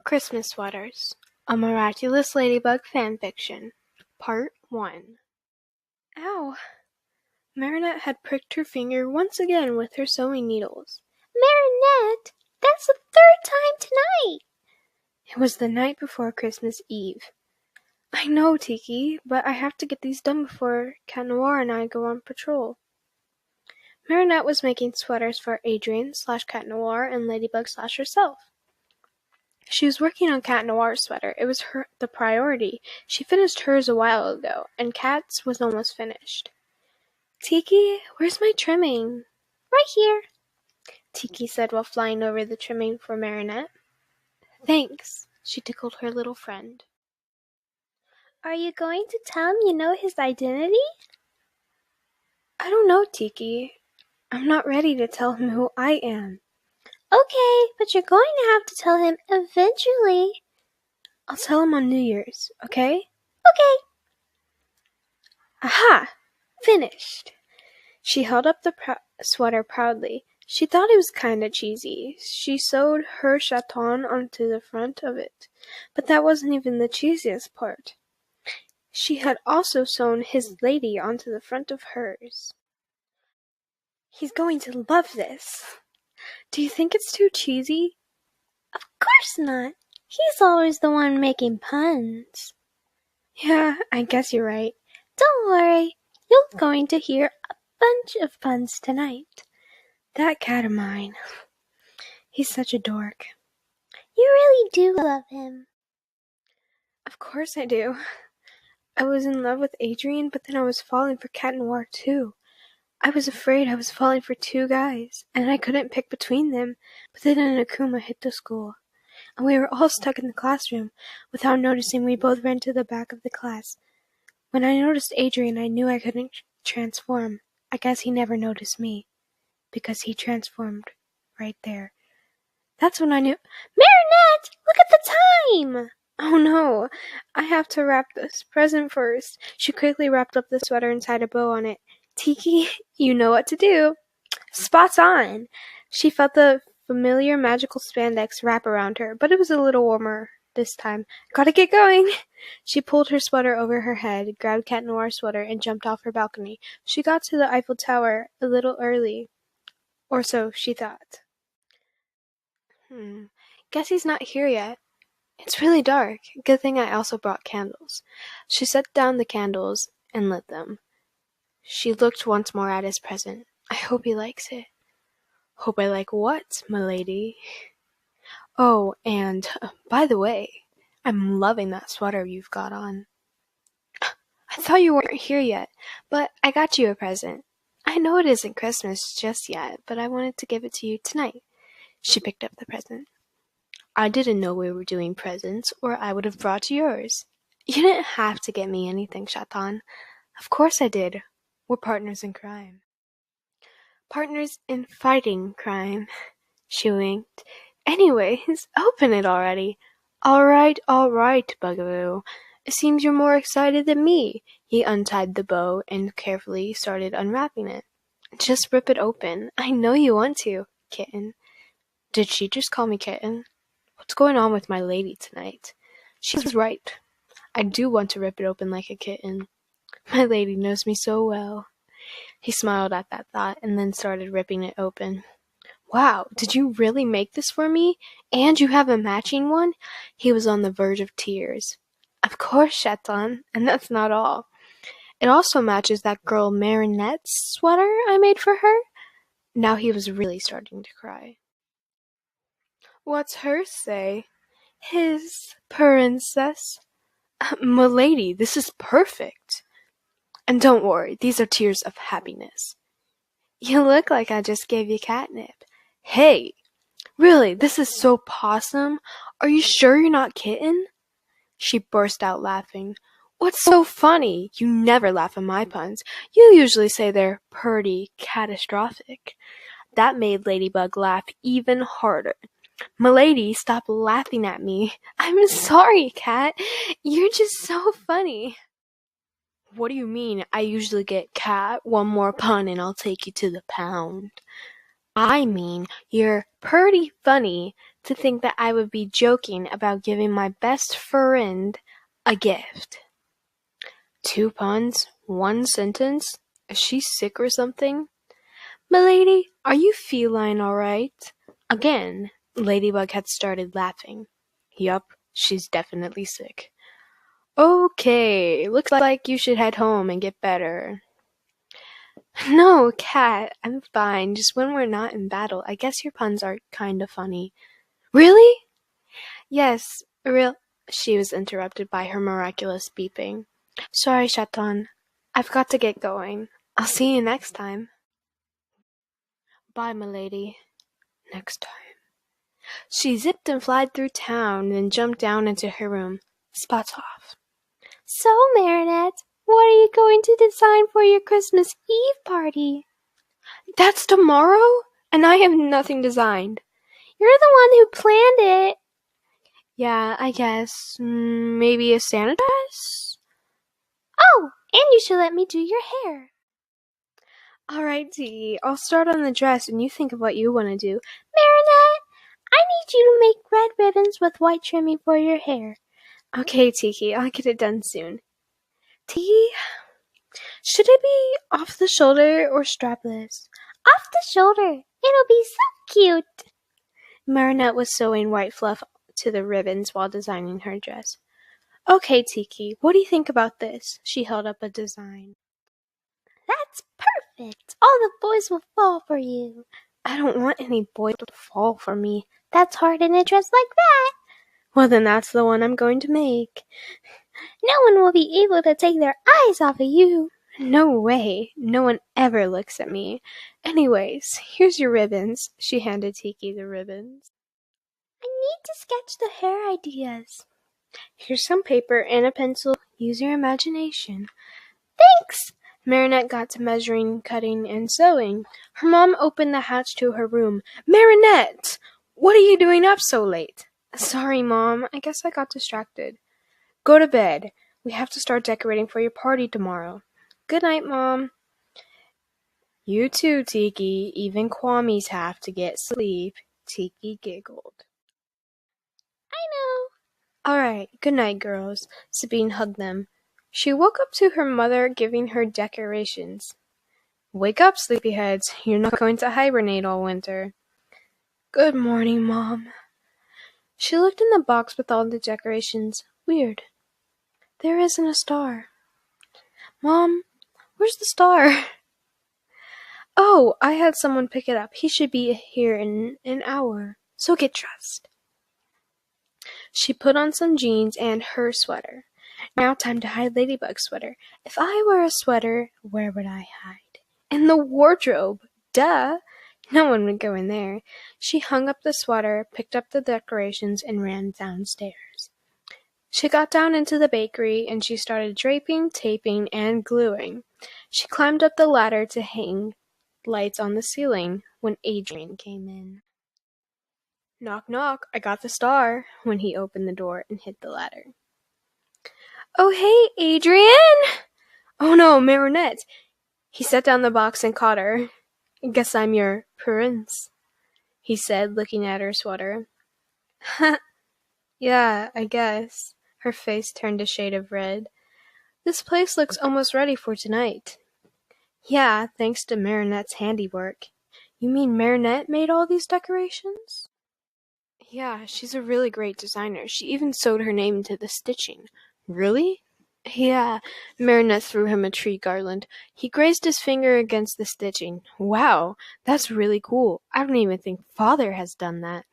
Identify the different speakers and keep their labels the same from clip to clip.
Speaker 1: Christmas Sweaters, a Miraculous Ladybug fanfiction, Part 1. Ow! Marinette had pricked her finger once again with her sewing needles.
Speaker 2: Marinette, that's the third time tonight!
Speaker 1: It was the night before Christmas Eve. I know, Tiki, but I have to get these done before Cat Noir and I go on patrol. Marinette was making sweaters for Adrien/Cat Noir and Ladybug/herself. She was working on Cat Noir's sweater. It was the priority. She finished hers a while ago, and Cat's was almost finished. Tiki, where's my trimming?
Speaker 2: Right here,
Speaker 1: Tiki said while flying over the trimming for Marinette. Thanks, she tickled her little friend.
Speaker 2: Are you going to tell him you know his identity?
Speaker 1: I don't know, Tiki. I'm not ready to tell him who I am.
Speaker 2: Okay, but you're going to have to tell him eventually.
Speaker 1: I'll tell him on New Year's, okay?
Speaker 2: Okay.
Speaker 1: Aha! Finished! She held up the sweater proudly. She thought it was kinda cheesy. She sewed her chaton onto the front of it. But that wasn't even the cheesiest part. She had also sewn his lady onto the front of hers. He's going to love this. Do you think it's too cheesy?
Speaker 2: Of course not. He's always the one making puns.
Speaker 1: Yeah, I guess you're right.
Speaker 2: Don't worry. You're going to hear a bunch of puns tonight.
Speaker 1: That cat of mine. He's such a dork.
Speaker 2: You really do love him.
Speaker 1: Of course I do. I was in love with Adrien, but then I was falling for Cat Noir too. I was afraid I was falling for two guys, and I couldn't pick between them, but then an Akuma hit the school, and we were all stuck in the classroom. Without noticing, we both ran to the back of the class. When I noticed Adrien, I knew I couldn't transform. I guess he never noticed me, because he transformed right there. That's when I knew—
Speaker 2: Marinette, look at the time!
Speaker 1: Oh no, I have to wrap this present first. She quickly wrapped up the sweater and tied a bow on it. Tiki, you know what to do. Spot on. She felt the familiar magical spandex wrap around her, but it was a little warmer this time. Gotta get going. She pulled her sweater over her head, grabbed Cat Noir's sweater, and jumped off her balcony. She got to the Eiffel Tower a little early. Or so she thought. Guess he's not here yet. It's really dark. Good thing I also brought candles. She set down the candles and lit them. She looked once more at his present. I hope he likes it. Hope I like what, m'lady? Oh, and, by the way, I'm loving that sweater you've got on. I thought you weren't here yet, but I got you a present. I know it isn't Christmas just yet, but I wanted to give it to you tonight. She picked up the present. I didn't know we were doing presents, or I would have brought yours. You didn't have to get me anything, Chaton. Of course I did. We're partners in crime. Partners in fighting crime. She winked. Anyways, open it already. All right, Bugaboo. It seems you're more excited than me. He untied the bow and carefully started unwrapping it. Just rip it open. I know you want to, kitten. Did she just call me kitten? What's going on with my lady tonight? She was right. I do want to rip it open like a kitten. My lady knows me so well. He smiled at that thought and then started ripping it open. Wow, did you really make this for me? And you have a matching one? He was on the verge of tears. Of course, Chaton, and that's not all. It also matches that girl Marinette's sweater I made for her. Now he was really starting to cry. What's hers say? His princess. M'lady, this is perfect. And don't worry, these are tears of happiness. You look like I just gave you catnip. Hey, really, this is so possum. Are you sure you're not kitten? She burst out laughing. What's so funny? You never laugh at my puns. You usually say they're pretty catastrophic. That made Ladybug laugh even harder. M'lady, stop laughing at me. I'm sorry, Cat. You're just so funny. What do you mean? I usually get cat. One more pun and I'll take you to the pound. I mean, you're pretty funny. To think that I would be joking about giving my best friend a gift. 2 puns, 1 sentence? Is she sick or something? Milady, are you feline all right? Again, Ladybug had started laughing. Yup, she's definitely sick. Okay, looks like you should head home and get better. No, Cat, I'm fine, just when we're not in battle. I guess your puns are kinda funny. Really? Yes, She was interrupted by her miraculous beeping. Sorry, Chaton. I've got to get going. I'll see you next time. Bye, milady. Next time. She zipped and flied through town, then jumped down into her room. Spots off.
Speaker 2: So, Marinette, what are you going to design for your Christmas Eve party?
Speaker 1: That's tomorrow? And I have nothing designed.
Speaker 2: You're the one who planned it.
Speaker 1: Yeah, I guess. Maybe a Santa dress?
Speaker 2: Oh, and you should let me do your hair.
Speaker 1: Alright, Tiki. I'll start on the dress and you think of what you want to do.
Speaker 2: Marinette, I need you to make red ribbons with white trimming for your hair.
Speaker 1: Okay, Tiki. I'll get it done soon. Tiki? Should it be off the shoulder or strapless?
Speaker 2: Off the shoulder. It'll be so cute.
Speaker 1: Marinette was sewing white fluff to the ribbons while designing her dress. Okay, Tiki, what do you think about this? She held up a design.
Speaker 2: That's perfect. All the boys will fall for you.
Speaker 1: I don't want any boys to fall for me.
Speaker 2: That's hard in a dress like that.
Speaker 1: Well, then that's the one I'm going to make.
Speaker 2: No one will be able to take their eyes off of you.
Speaker 1: No way. No one ever looks at me. Anyways, here's your ribbons. She handed Tiki the ribbons.
Speaker 2: I need to sketch the hair ideas.
Speaker 1: Here's some paper and a pencil. Use your imagination.
Speaker 2: Thanks!
Speaker 1: Marinette got to measuring, cutting, and sewing. Her mom opened the hatch to her room. Marinette! What are you doing up so late? Sorry, Mom. I guess I got distracted. Go to bed. We have to start decorating for your party tomorrow. Good night, Mom. You too, Tiki. Even Kwamis have to get sleep. Tiki giggled.
Speaker 2: I know.
Speaker 1: All right. Good night, girls. Sabine hugged them. She woke up to her mother giving her decorations. Wake up, sleepyheads. You're not going to hibernate all winter. Good morning, Mom. She looked in the box with all the decorations. Weird. There isn't a star. Mom, where's the star? Oh, I had someone pick it up. He should be here in an hour. So get dressed. She put on some jeans and her sweater. Now time to hide Ladybug's sweater. If I were a sweater, where would I hide? In the wardrobe. Duh. No one would go in there. She hung up the sweater, picked up the decorations, and ran downstairs. She got down into the bakery, and she started draping, taping, and gluing. She climbed up the ladder to hang lights on the ceiling when Adrian came in. Knock, knock. I got the star, when he opened the door and hit the ladder. Oh, hey, Adrian! Oh no, Marinette! He set down the box and caught her. Guess I'm your prince, he said, looking at her sweater. Yeah, I guess. Her face turned a shade of red. This place looks almost ready for tonight. Yeah, thanks to Marinette's handiwork. You mean Marinette made all these decorations? Yeah, she's a really great designer. She even sewed her name into the stitching. Really? Yeah, Marinette threw him a tree garland. He grazed his finger against the stitching. Wow, that's really cool. I don't even think Father has done that.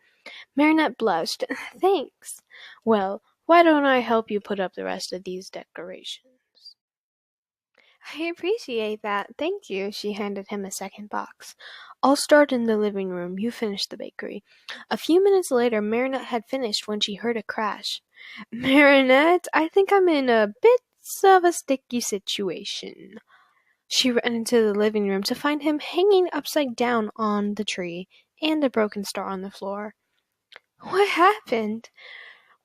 Speaker 1: Marinette blushed. Thanks. Well, why don't I help you put up the rest of these decorations? I appreciate that. Thank you. She handed him a second box. I'll start in the living room. You finish the bakery. A few minutes later, Marinette had finished when she heard a crash. Marinette, I think I'm in a bit of a sticky situation. She ran into the living room to find him hanging upside down on the tree and a broken star on the floor. What happened?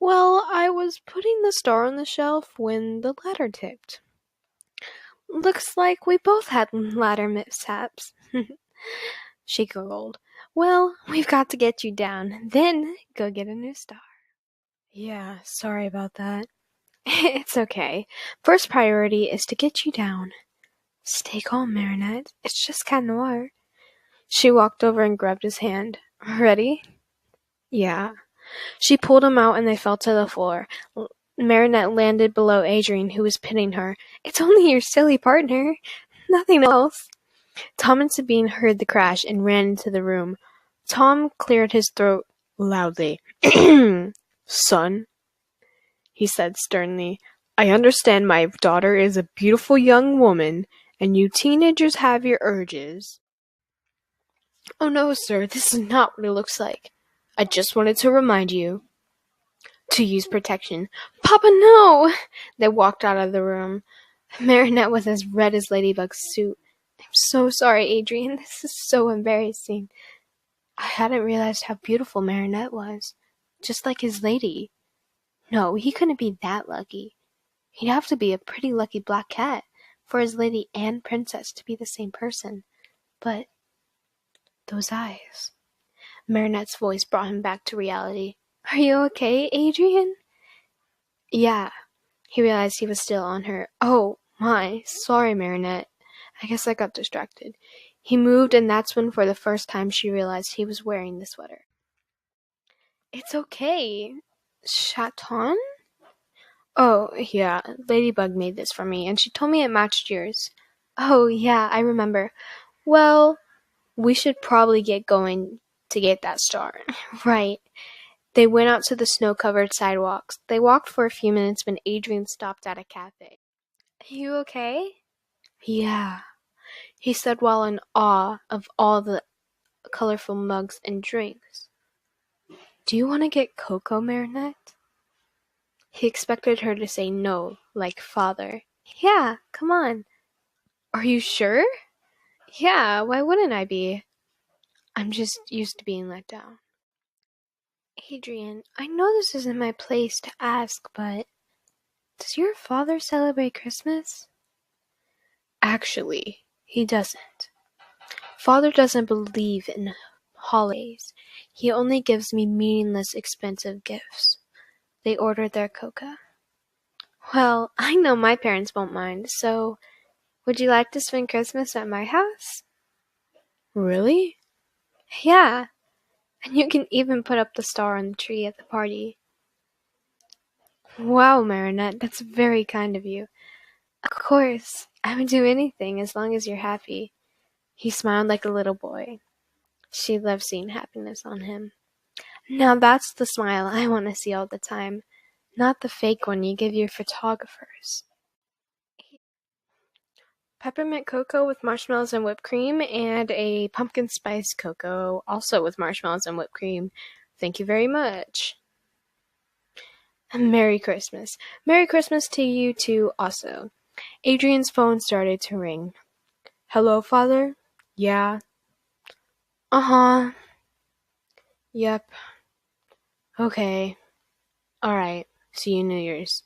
Speaker 1: Well, I was putting the star on the shelf when the ladder tipped. Looks like we both had ladder mishaps. She giggled. Well, we've got to get you down, then go get a new star. Yeah, sorry about that. It's okay. First priority is to get you down. Stay calm, Marinette. It's just Cat Noir. She walked over and grabbed his hand. Ready? Yeah. She pulled him out and they fell to the floor. Marinette landed below Adrien, who was pinning her. It's only your silly partner. Nothing else. Tom and Sabine heard the crash and ran into the room. Tom cleared his throat loudly. Son, he said sternly, I understand my daughter is a beautiful young woman, and you teenagers have your urges. Oh no, sir, this is not what it looks like. I just wanted to remind you to use protection. Papa, no! They walked out of the room. Marinette was as red as Ladybug's suit. I'm so sorry, Adrien. This is so embarrassing. I hadn't realized how beautiful Marinette was. Just like his lady. No, he couldn't be that lucky. He'd have to be a pretty lucky black cat for his lady and princess to be the same person. But those eyes. Marinette's voice brought him back to reality. Are you okay, Adrien? Yeah. He realized he was still on her. Oh, my. Sorry, Marinette. I guess I got distracted. He moved, and that's when for the first time she realized he was wearing the sweater. It's okay. Chaton? Oh, yeah. Ladybug made this for me, and she told me it matched yours. Oh, yeah, I remember. Well, we should probably get going to get that star. Right. They went out to the snow-covered sidewalks. They walked for a few minutes when Adrien stopped at a cafe. You okay? Yeah, he said while in awe of all the colorful mugs and drinks. Do you want to get cocoa, Marinette? He expected her to say no, like father. Yeah, come on. Are you sure? Yeah, why wouldn't I be? I'm just used to being let down. Adrien, I know this isn't my place to ask, but does your father celebrate Christmas? Actually, he doesn't. Father doesn't believe in holidays. He only gives me meaningless, expensive gifts. They ordered their coca. Well, I know my parents won't mind, so would you like to spend Christmas at my house? Really? Yeah, and you can even put up the star on the tree at the party. Wow, Marinette, that's very kind of you. Of course, I would do anything as long as you're happy. He smiled like a little boy. She loved seeing happiness on him. Now that's the smile I want to see all the time, not the fake one you give your photographers. Peppermint cocoa with marshmallows and whipped cream, and a pumpkin spice cocoa, also with marshmallows and whipped cream. Thank you very much. Merry Christmas. Merry Christmas to you too also. Adrien's phone started to ring. Hello, Father? Yeah. Uh-huh. Yep. Okay. Alright. See you New Year's.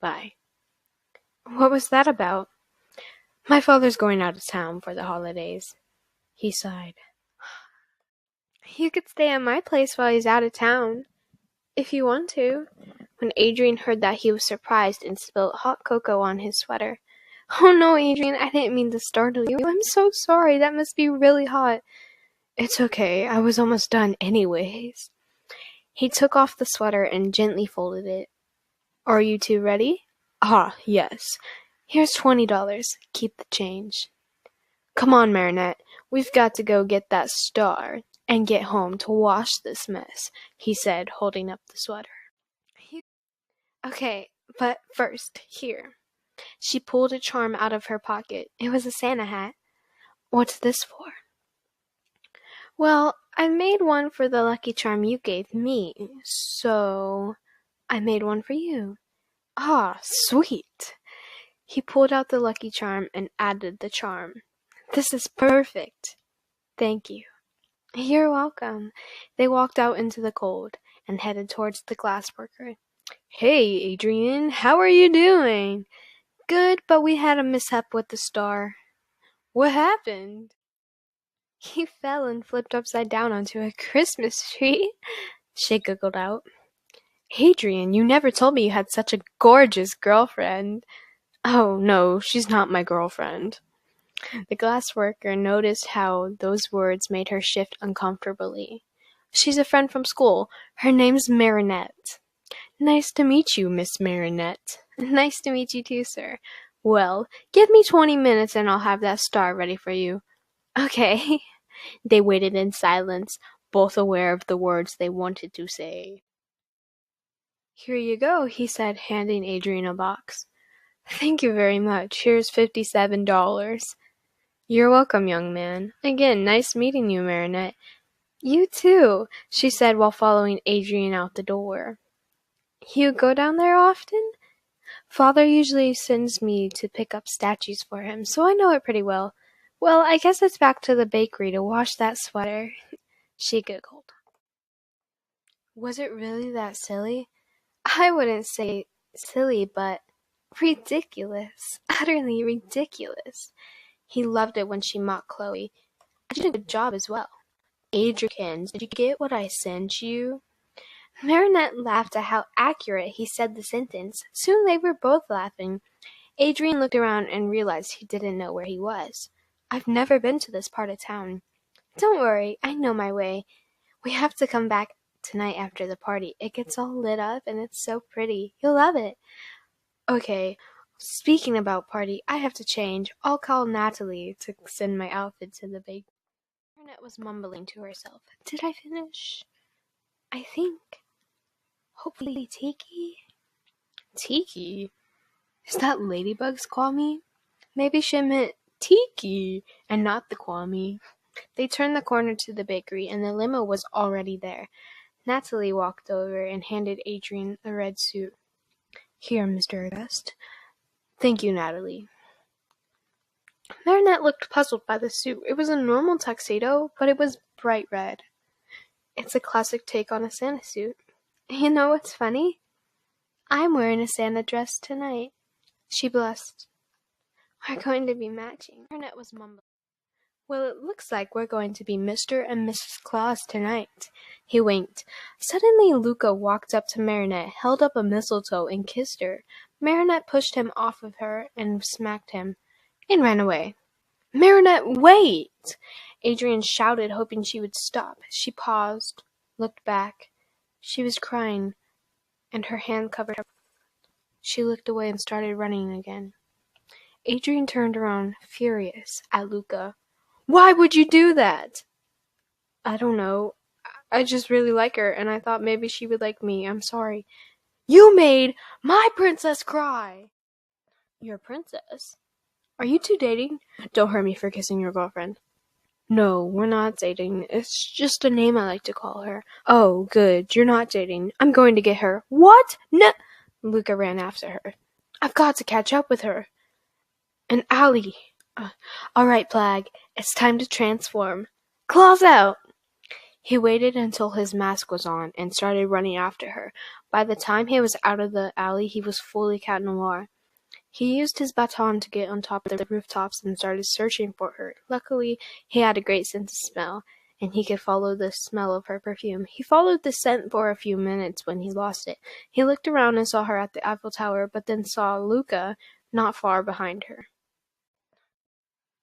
Speaker 1: Bye. What was that about? My father's going out of town for the holidays. He sighed. You could stay at my place while he's out of town, if you want to. When Adrien heard that, he was surprised and spilled hot cocoa on his sweater. Oh no, Adrien, I didn't mean to startle you. I'm so sorry. That must be really hot. It's okay. I was almost done anyways. He took off the sweater and gently folded it. Are you two ready? Ah, yes. Here's $20. Keep the change. Come on, Marinette. We've got to go get that star and get home to wash this mess, he said, holding up the sweater. Okay, but first, here. She pulled a charm out of her pocket. It was a Santa hat. What's this for? Well, I made one for the lucky charm you gave me, so I made one for you. Ah, sweet. He pulled out the lucky charm and added the charm. This is perfect. Thank you. You're welcome. They walked out into the cold and headed towards the glassworker. Hey, Adrien, how are you doing? Good, but we had a mishap with the star. What happened? He fell and flipped upside down onto a Christmas tree, she giggled out. Adrian, you never told me you had such a gorgeous girlfriend. Oh, no, she's not my girlfriend. The glass worker noticed how those words made her shift uncomfortably. She's a friend from school. Her name's Marinette. Nice to meet you, Miss Marinette. Nice to meet you too, sir. Well, give me 20 minutes and I'll have that star ready for you. Okay. They waited in silence, both aware of the words they wanted to say. Here you go, he said, handing Adrian a box. Thank you very much. Here's $57. You're welcome, young man. Again, nice meeting you, Marinette. You too, she said while following Adrian out the door. You go down there often? Father usually sends me to pick up statues for him, so I know it pretty well. Well, I guess it's back to the bakery to wash that sweater. She giggled. Was it really that silly? I wouldn't say silly, but ridiculous. Utterly ridiculous. He loved it when she mocked Chloe. I did a good job as well. Adrian, did you get what I sent you? Marinette laughed at how accurate he said the sentence. Soon they were both laughing. Adrian looked around and realized he didn't know where he was. I've never been to this part of town. Don't worry, I know my way. We have to come back tonight after the party. It gets all lit up and it's so pretty. You'll love it. Okay, speaking about party, I have to change. I'll call Natalie to send my outfit to the bakery. Marinette was mumbling to herself. Did I finish? I think. Hopefully Tiki? Tiki? Is that Ladybug's Kwame? Maybe she meant Tiki and not the Kwame. They turned the corner to the bakery and the limo was already there. Natalie walked over and handed Adrian a red suit. Here, Mr. August. Thank you, Natalie. Marinette looked puzzled by the suit. It was a normal tuxedo, but it was bright red. It's a classic take on a Santa suit. You know what's funny? I'm wearing a Santa dress tonight. She blushed. We're going to be matching. Marinette was mumbling. Well, it looks like we're going to be Mr. and Mrs. Claus tonight. He winked. Suddenly, Luca walked up to Marinette, held up a mistletoe, and kissed her. Marinette pushed him off of her and smacked him, and ran away. Marinette, wait! Adrian shouted, hoping she would stop. She paused, looked back. She was crying, and her hand covered her. She looked away and started running again. Adrian turned around, furious, at Luca. Why would you do that? I don't know. I just really like her, and I thought maybe she would like me. I'm sorry. You made my princess cry! Your princess? Are you two dating? Don't hurt me for kissing your girlfriend. No, we're not dating. It's just a name I like to call her. Oh, good. You're not dating. I'm going to get her. What? No! Luca ran after her. I've got to catch up with her. And Allie. All right, Plag. It's time to transform. Claws out! He waited until his mask was on and started running after her. By the time he was out of the alley, he was fully Cat Noir. He used his baton to get on top of the rooftops and started searching for her. Luckily, he had a great sense of smell, and he could follow the smell of her perfume. He followed the scent for a few minutes when he lost it. He looked around and saw her at the Eiffel Tower, but then saw Luca not far behind her.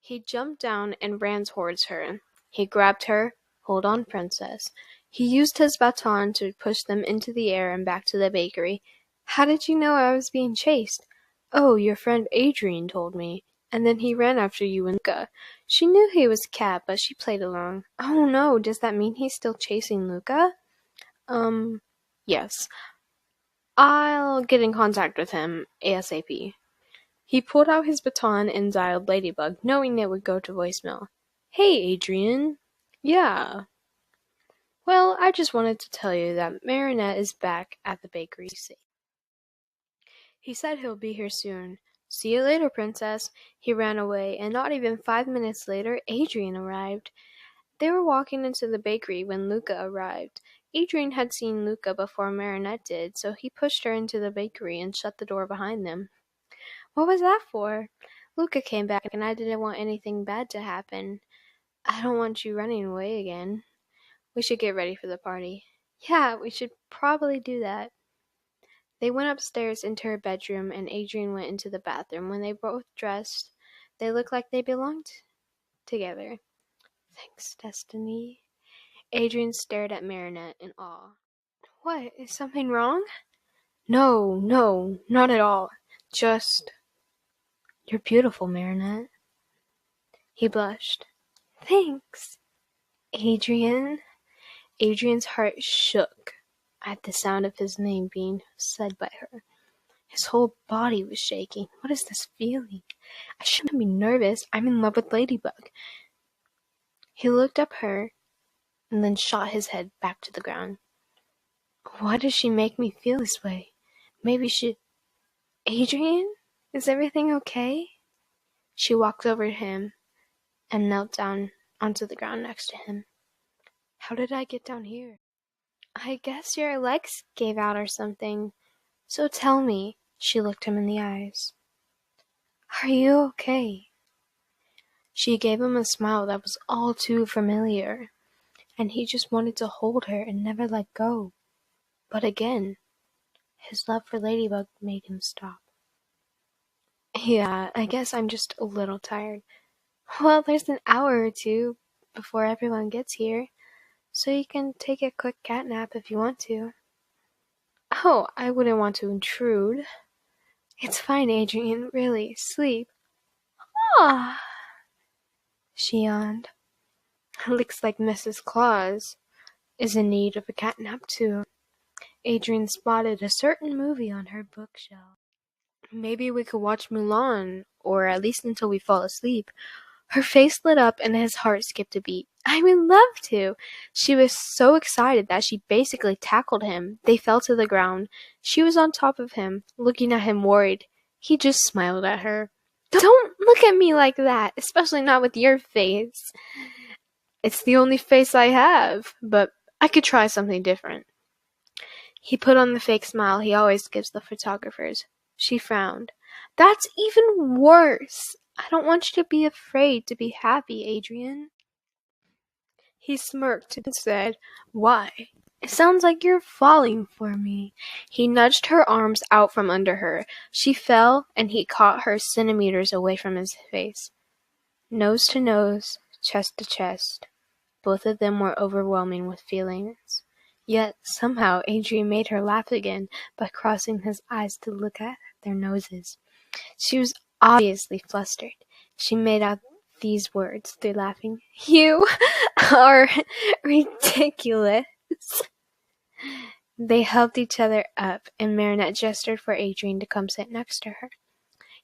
Speaker 1: He jumped down and ran towards her. He grabbed her. Hold on, princess. He used his baton to push them into the air and back to the bakery. How did you know I was being chased? Oh, your friend Adrian told me. And then he ran after you and Luca. She knew he was Cat, but she played along. Oh no, does that mean he's still chasing Luca? Yes. I'll get in contact with him ASAP. He pulled out his baton and dialed Ladybug, knowing it would go to voicemail. Hey, Adrian. Yeah. Well, I just wanted to tell you that Marinette is back at the bakery. He said he'll be here soon. See you later, princess. He ran away, and not even 5 minutes later, Adrian arrived. They were walking into the bakery when Luca arrived. Adrian had seen Luca before Marinette did, so he pushed her into the bakery and shut the door behind them. What was that for? Luca came back, and I didn't want anything bad to happen. I don't want you running away again. We should get ready for the party. Yeah, we should probably do that. They went upstairs into her bedroom, and Adrian went into the bathroom. When they both dressed, they looked like they belonged together. Thanks, Destiny. Adrian stared at Marinette in awe. What? Is something wrong? No, not at all. Just... You're beautiful, Marinette. He blushed. Thanks, Adrian. Adrian's heart shook at the sound of his name being said by her. His whole body was shaking. What is this feeling? I shouldn't be nervous. I'm in love with Ladybug. He looked up her and then shot his head back to the ground. Why does she make me feel this way? Maybe she... Adrian? Is everything okay? She walked over to him and knelt down onto the ground next to him. How did I get down here? I guess your legs gave out or something. So tell me. She looked him in the eyes. Are you okay? She gave him a smile that was all too familiar, and he just wanted to hold her and never let go. But again, his love for Ladybug made him stop. Yeah, I guess I'm just a little tired. Well, there's an hour or two before everyone gets here, so you can take a quick cat nap if you want to. Oh, I wouldn't want to intrude. It's fine, Adrian, really, sleep. Ah, she yawned. Looks like Mrs. Claus is in need of a cat nap too. Adrian spotted a certain movie on her bookshelf. Maybe we could watch Mulan, or at least until we fall asleep. Her face lit up and his heart skipped a beat. I would love to. She was so excited that she basically tackled him. They fell to the ground. She was on top of him, looking at him worried. He just smiled at her. Don't look at me like that, especially not with your face. It's the only face I have, but I could try something different. He put on the fake smile he always gives the photographers. She frowned. That's even worse. I don't want you to be afraid to be happy, Adrian. He smirked and said, Why? It sounds like you're falling for me. He nudged her arms out from under her. She fell, and he caught her centimeters away from his face. Nose to nose, chest to chest. Both of them were overwhelming with feelings. Yet, somehow, Adrian made her laugh again by crossing his eyes to look at their noses. She was obviously flustered. She made out these words through laughing. You are ridiculous. They helped each other up, and Marinette gestured for Adrian to come sit next to her.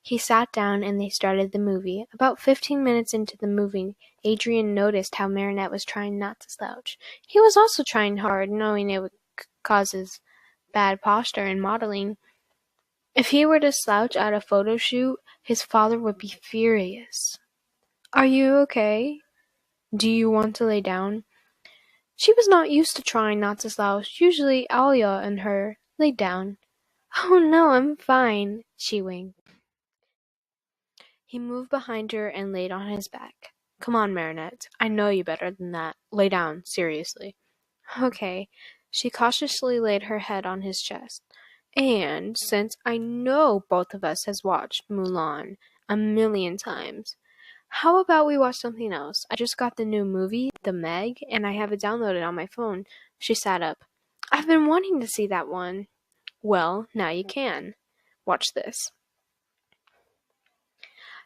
Speaker 1: He sat down, and they started the movie. About 15 minutes into the movie, Adrian noticed how Marinette was trying not to slouch. He was also trying hard, knowing it would cause his bad posture in modeling. If he were to slouch at a photo shoot, his father would be furious. Are you okay? Do you want to lay down? She was not used to trying not to slouch. Usually Alia and her laid down. Oh no, I'm fine, she winked. He moved behind her and laid on his back. Come on, Marinette. I know you better than that. Lay down, seriously. Okay. She cautiously laid her head on his chest. And since I know both of us has watched Mulan a million times, how about we watch something else? I just got the new movie, The Meg, and I have it downloaded on my phone. She sat up. I've been wanting to see that one. Well, now you can. Watch this.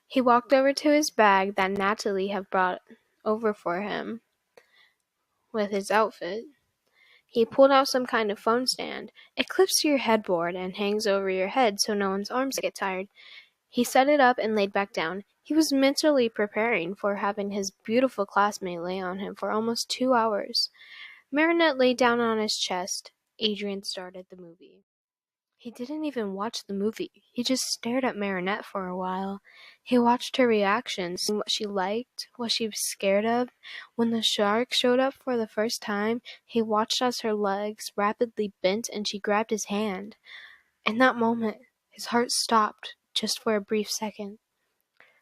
Speaker 1: He walked over to his bag that Natalie had brought over for him with his outfit. He pulled out some kind of phone stand. It clips to your headboard and hangs over your head so no one's arms get tired. He set it up and laid back down. He was mentally preparing for having his beautiful classmate lay on him for almost 2 hours. Marinette lay down on his chest. Adrian started the movie. He didn't even watch the movie. He just stared at Marinette for a while. He watched her reactions, what she liked, what she was scared of. When the shark showed up for the first time, he watched as her legs rapidly bent and she grabbed his hand. In that moment, his heart stopped just for a brief second.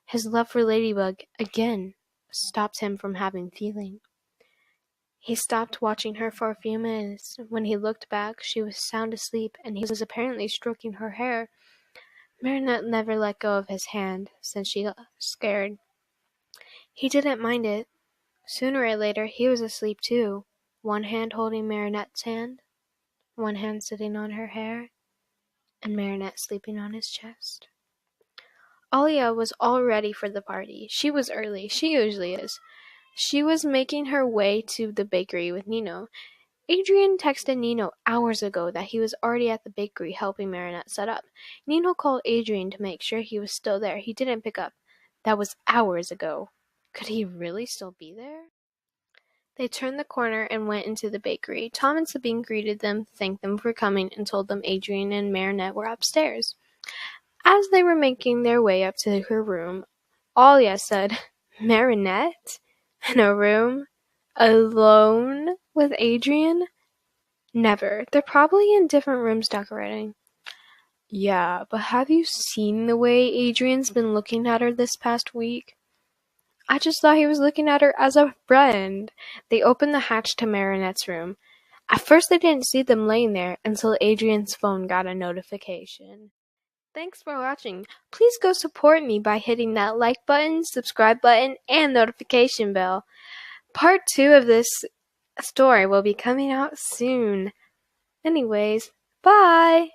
Speaker 1: His love for Ladybug, again, stopped him from having feeling. He stopped watching her for a few minutes. When he looked back, she was sound asleep, and he was apparently stroking her hair. Marinette never let go of his hand, since she got scared. He didn't mind it. Sooner or later, he was asleep too, one hand holding Marinette's hand, one hand sitting on her hair, and Marinette sleeping on his chest. Alia was all ready for the party. She was early. She usually is. She was making her way to the bakery with Nino. Adrien texted Nino hours ago that he was already at the bakery helping Marinette set up. Nino called Adrien to make sure he was still there. He didn't pick up. That was hours ago. Could he really still be there? They turned the corner and went into the bakery. Tom and Sabine greeted them, thanked them for coming, and told them Adrien and Marinette were upstairs. As they were making their way up to her room, Alia said, "Marinette? In a room? Alone? With Adrien?" "Never. They're probably in different rooms decorating." "Yeah, but have you seen the way Adrien's been looking at her this past week?" "I just thought he was looking at her as a friend." They opened the hatch to Marinette's room. At first they didn't see them laying there until Adrien's phone got a notification. Thanks for watching. Please go support me by hitting that like button, subscribe button, and notification bell. Part 2 of this story will be coming out soon. Anyways, bye!